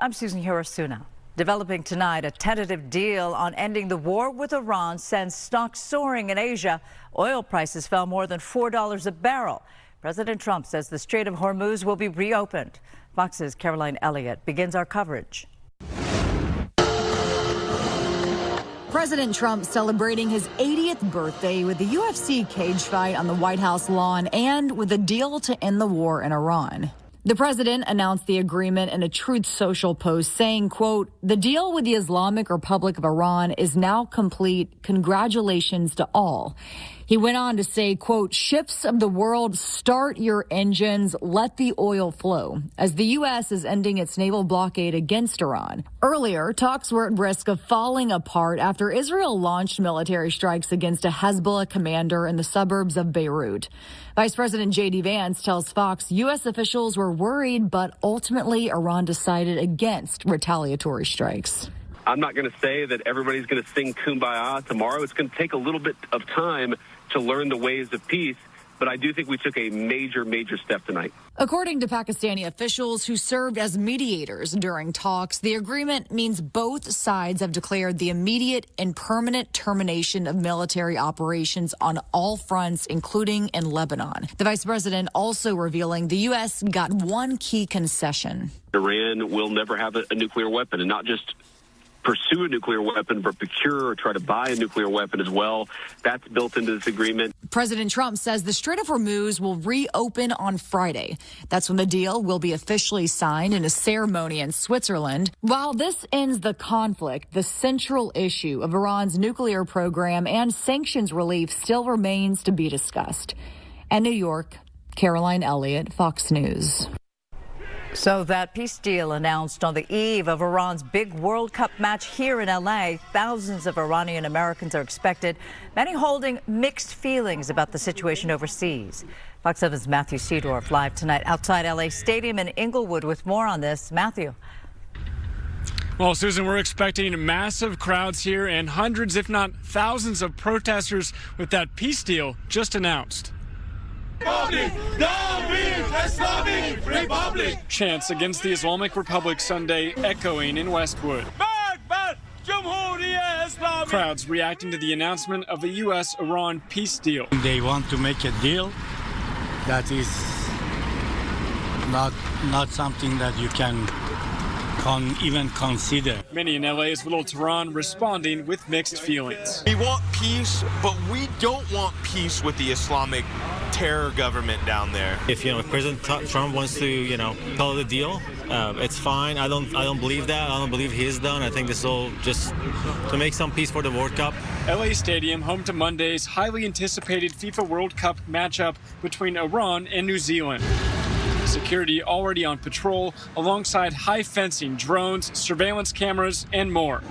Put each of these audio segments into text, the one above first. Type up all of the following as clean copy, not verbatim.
I'm Susan Hirosuna. Developing tonight, a tentative deal on ending the war with Iran sends stocks soaring in Asia. Oil prices fell more than $4 a barrel. President Trump says the Strait of Hormuz will be reopened. Fox's Caroline Elliott begins our coverage. President Trump celebrating his 80th birthday with the UFC cage fight on the White House lawn and with a deal to end the war in Iran. The president announced the agreement in a Truth Social post saying, quote, "The deal with the Islamic Republic of Iran is now complete. Congratulations to all." He went on to say, quote, "Ships of the world, start your engines, let the oil flow," as the U.S. is ending its naval blockade against Iran. Earlier, talks were at risk of falling apart after Israel launched military strikes against a Hezbollah commander in the suburbs of Beirut. Vice President J.D. Vance tells Fox U.S. officials were worried, but ultimately Iran decided against retaliatory strikes. I'm not going to say that everybody's going to sing Kumbaya tomorrow. It's going to take a little bit of time to learn the ways of peace, but I do think we took a major step tonight. According to Pakistani officials who served as mediators during talks, the agreement means both sides have declared the immediate and permanent termination of military operations on all fronts, including in Lebanon. The vice president also revealing the U.S. got one key concession. Iran will never have a nuclear weapon, and not just pursue a nuclear weapon, but procure or try to buy a nuclear weapon as well. That's built into this agreement. President Trump says the Strait of Hormuz will reopen on Friday. That's when the deal will be officially signed in a ceremony in Switzerland. While this ends the conflict, the central issue of Iran's nuclear program and sanctions relief still remains to be discussed. In New York, Caroline Elliott, Fox News. So that peace deal announced on the eve of Iran's big World Cup match here in L.A. Thousands of Iranian Americans are expected, many holding mixed feelings about the situation overseas. Fox 7's Matthew Seedorf live tonight outside L.A. Stadium in Inglewood with more on this. Matthew. Well, Susan, we're expecting massive crowds here and hundreds, if not thousands, of protesters with that peace deal just announced. Chants against the Islamic Republic Sunday echoing in Westwood. Crowds reacting to the announcement of a U.S.-Iran peace deal. They want to make a deal that is not something that you can even consider. Many in LA's Little Tehran responding with mixed feelings. We want peace, but we don't want peace with the Islamic terror government down there. If President Trump wants to call it a deal, it's fine. I don't believe that. I don't believe he's done. I think this is all just to make some peace for the World Cup. LA Stadium home to Monday's highly anticipated FIFA World Cup matchup between Iran and New Zealand. Security already on patrol alongside high fencing, drones, surveillance cameras, and more.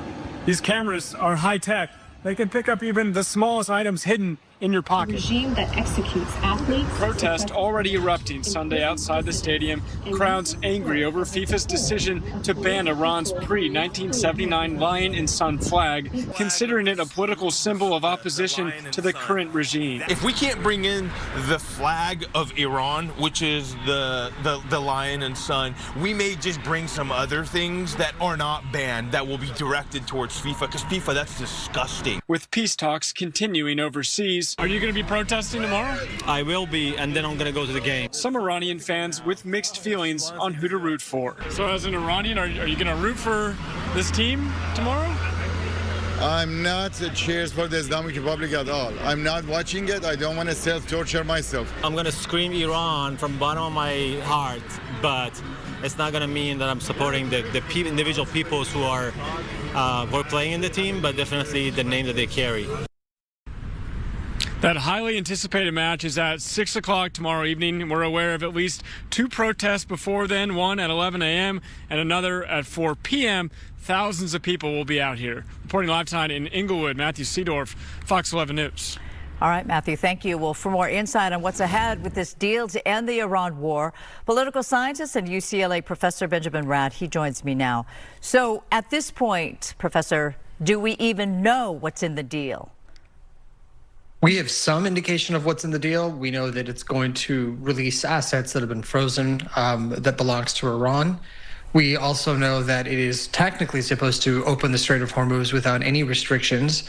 These cameras are high tech. They can pick up even the smallest items hidden in your pocket. A regime that executes athletes. Protest already erupting Sunday outside the stadium. Crowds angry over FIFA's decision to ban Iran's pre-1979 lion and sun flag, considering it a political symbol of opposition to the current regime. If we can't bring in the flag of Iran, which is the lion and sun, we may just bring some other things that are not banned that will be directed towards FIFA, because FIFA, that's disgusting. With peace talks continuing overseas, are you going to be protesting tomorrow? I will be, and then I'm going to go to the game. Some Iranian fans with mixed feelings on who to root for. So as an Iranian, are you going to root for this team tomorrow? I'm not a cheers for the Islamic Republic at all. I'm not watching it. I don't want to self-torture myself. I'm going to scream Iran from the bottom of my heart, but it's not going to mean that I'm supporting the individual peoples who are playing in the team, but definitely the name that they carry. That highly anticipated match is at 6 o'clock tomorrow evening. We're aware of at least two protests before then, one at 11 a.m. and another at 4 p.m. Thousands of people will be out here. Reporting live tonight in Inglewood, Matthew Seedorf, Fox 11 News. All right, Matthew, thank you. Well, for more insight on what's ahead with this deal to end the Iran war, political scientist and UCLA professor Benjamin Radd, he joins me now. So at this point, Professor, do we even know what's in the deal? We have some indication of what's in the deal. We know that it's going to release assets that have been frozen that belongs to Iran. We also know that it is technically supposed to open the Strait of Hormuz without any restrictions.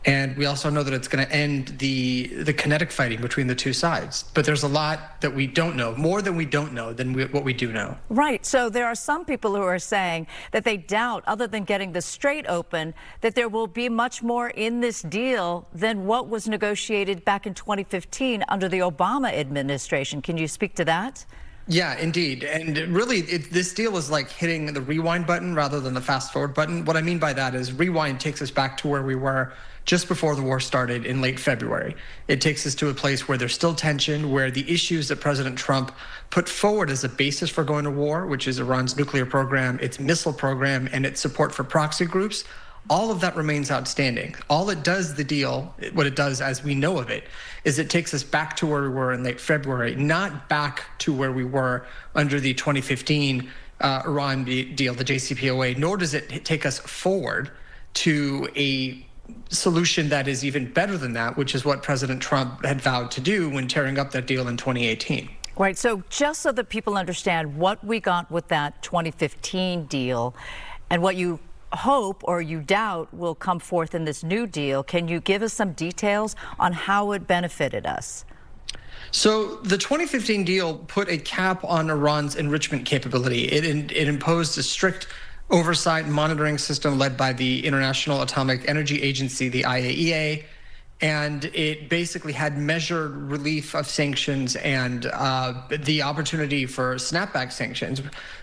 And we also know that it's going to end the kinetic fighting between the two sides. But there's a lot that we don't know, more than we don't know than what we do know. Right. So there are some people who are saying that they doubt, other than getting the strait open, that there will be much more in this deal than what was negotiated back in 2015 under the Obama administration. Can you speak to that? Yeah, indeed. And really, this deal is like hitting the rewind button rather than the fast forward button. What I mean by that is rewind takes us back to where we were just before the war started in late February. It takes us to a place where there's still tension, where the issues that President Trump put forward as a basis for going to war, which is Iran's nuclear program, its missile program, and its support for proxy groups, all of that remains outstanding. All it does, the deal, what it does as we know of it, is it takes us back to where we were in late February, not back to where we were under the 2015 Iran deal, the JCPOA, nor does it take us forward to a solution that is even better than that, which is what President Trump had vowed to do when tearing up that deal in 2018. Right. So just so that people understand what we got with that 2015 deal and what you hope or you doubt will come forth in this new deal, can you give us some details on how it benefited us? So the 2015 deal put a cap on Iran's enrichment capability. It imposed a strict oversight and monitoring system led by the International Atomic Energy Agency, the IAEA, and it basically had measured relief of sanctions and the opportunity for snapback sanctions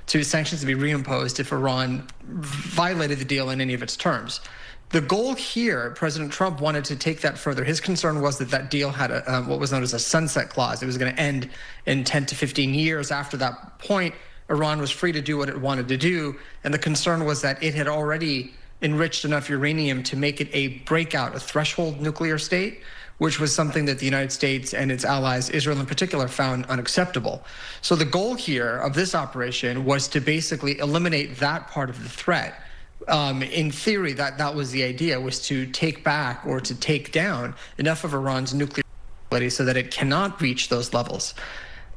to be reimposed if Iran violated the deal in any of its terms. The goal here, President Trump wanted to take that further. His concern was that that deal had what was known as a sunset clause. It was going to end in 10 to 15 years. After that point, Iran was free to do what it wanted to do. And the concern was that it had already enriched enough uranium to make it a breakout, a threshold nuclear state, which was something that the United States and its allies, Israel in particular, found unacceptable. So the goal here of this operation was to basically eliminate that part of the threat. In theory, that was the idea, was to take back or to take down enough of Iran's nuclear capability so that it cannot reach those levels.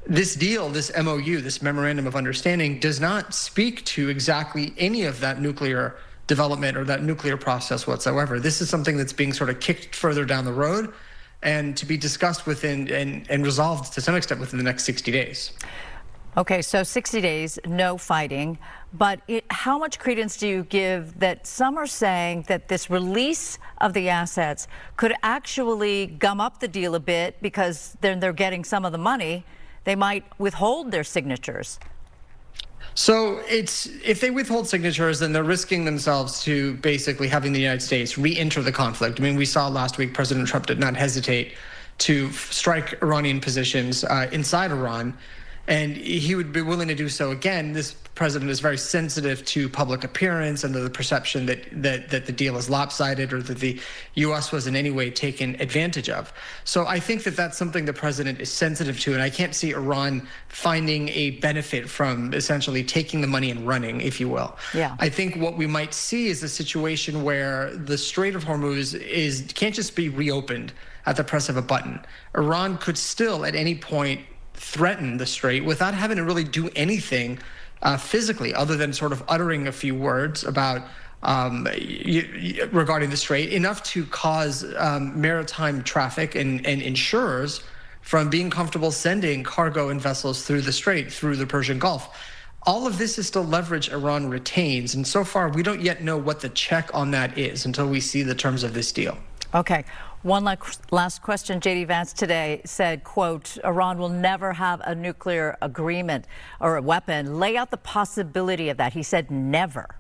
This deal, this MOU, this Memorandum of Understanding, does not speak to exactly any of that nuclear development or that nuclear process whatsoever. This is something that's being sort of kicked further down the road and to be discussed within and resolved to some extent within the next 60 days. Okay, so 60 days, no fighting. But how much credence do you give that some are saying that this release of the assets could actually gum up the deal a bit because then they're getting some of the money? They might withhold their signatures. So if they withhold signatures, then they're risking themselves to basically having the United States re-enter the conflict. I mean, we saw last week President Trump did not hesitate to strike Iranian positions inside Iran, and he would be willing to do so again. This president is very sensitive to public appearance and the perception that the deal is lopsided or that the U.S. was in any way taken advantage of. So I think that that's something the president is sensitive to, and I can't see Iran finding a benefit from essentially taking the money and running, if you will. Yeah. I think what we might see is a situation where the Strait of Hormuz can't just be reopened at the press of a button. Iran could still at any point threaten the strait without having to really do anything physically, other than sort of uttering a few words about regarding the strait, enough to cause maritime traffic and insurers from being comfortable sending cargo and vessels through the strait, through the Persian Gulf. All of this is still leverage Iran retains, and so far we don't yet know what the check on that is until we see the terms of this deal. Okay. One last question. J.D. Vance today said, quote, Iran will never have a nuclear agreement or a weapon. Lay out the possibility of that. He said never.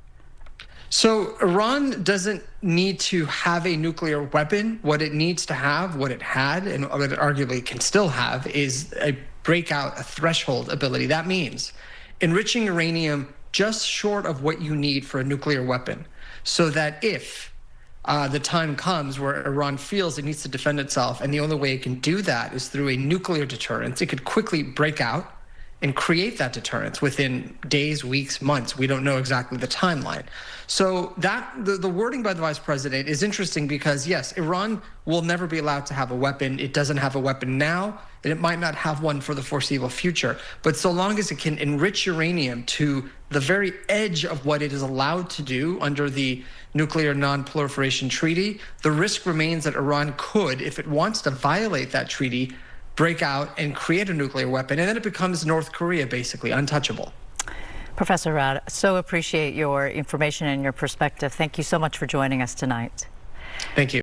So Iran doesn't need to have a nuclear weapon. What it needs to have, what it had, and what it arguably can still have, is a breakout, a threshold ability. That means enriching uranium just short of what you need for a nuclear weapon, so that if the time comes where Iran feels it needs to defend itself, and the only way it can do that is through a nuclear deterrence, it could quickly break out and create that deterrence within days, weeks, months. We don't know exactly the timeline. So the wording by the vice president is interesting because, yes, Iran will never be allowed to have a weapon. It doesn't have a weapon now, that it might not have one for the foreseeable future. But so long as it can enrich uranium to the very edge of what it is allowed to do under the Nuclear Non-Proliferation Treaty, the risk remains that Iran could, if it wants to violate that treaty, break out and create a nuclear weapon, and then it becomes North Korea, basically, untouchable. Professor Rad, so appreciate your information and your perspective. Thank you so much for joining us tonight. Thank you.